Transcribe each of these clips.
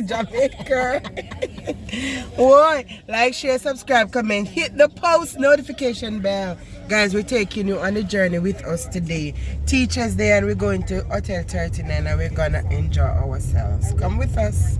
Jamaica. Boy, like, share, subscribe, comment, hit the post notification bell. Guys, we're taking you on a journey with us today. Teachers Day, and we're going to Hotel 39 and we're gonna enjoy ourselves. Come with us.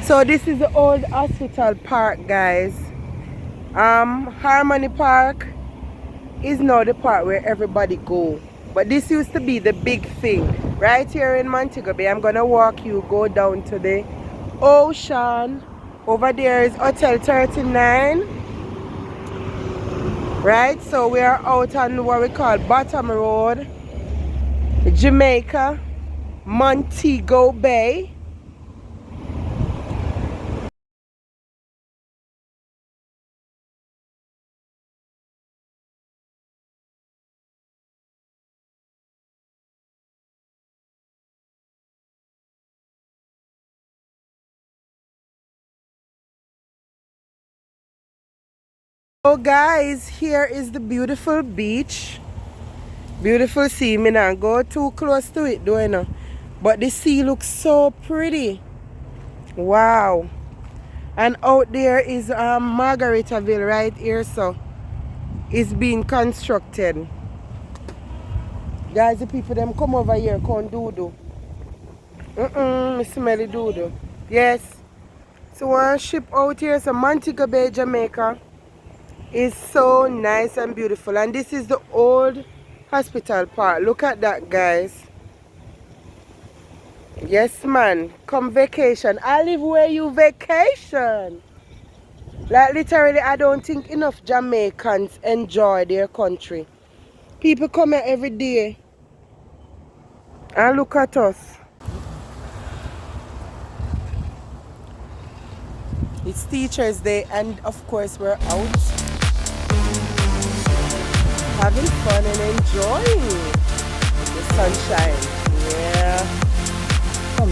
So this is the old hospital park, guys. Harmony Park is now the park where everybody go. But this used to be the big thing. Right here in Montego Bay, I'm gonna walk you, go down to the ocean. Over there is Hotel 39. Right, so we are out on what we call Bottom Road, Jamaica, Montego Bay. So guys, here is the beautiful beach. Beautiful sea. Me not go too close to it though, you know. But the sea looks so pretty. Wow. And out there is Margaritaville right here, so it's being constructed. Guys, the people them come over here come do. Me smelly do. Yes. So one ship out here, so Montego Bay, Jamaica is so nice and beautiful. And this is the old hospital park. Look at that, guys. Yes, man. Come vacation. I live where you vacation. Like literally, I don't think enough Jamaicans enjoy their country. People come here every day. And look at us. It's Teachers Day, and of course we're out having fun and enjoying the sunshine. Yeah. Come,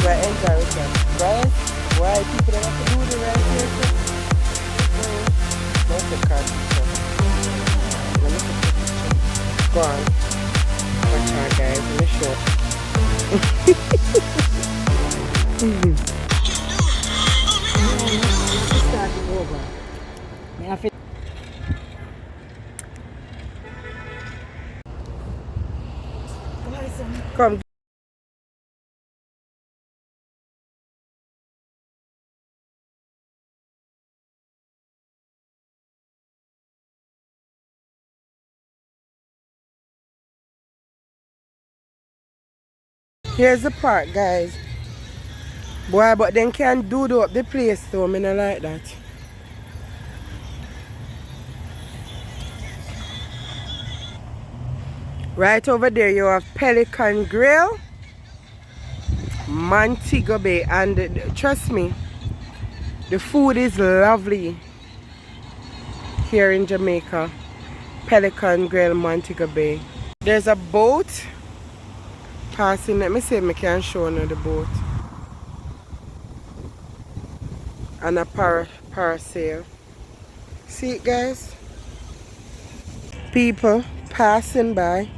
we're enjoying them, right? Why people don't have to do the right here? Don't take card picture. Let me take the picture. Go on. Watch out, guys. Let me show. Come. Here's the park, guys. Boy, but then can't do up the place though. I don't like that. Right over there you have Pelican Grill, Montego Bay, and trust me, the food is lovely. here in Jamaica. Pelican Grill, Montego Bay. There's a boat passing. Let me see if I can show you the boat. And a parasail. See it, guys? People passing by.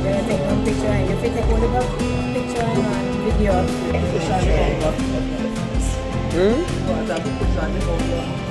Then I take one picture and if you take only one picture and one video. Hmm? Push on the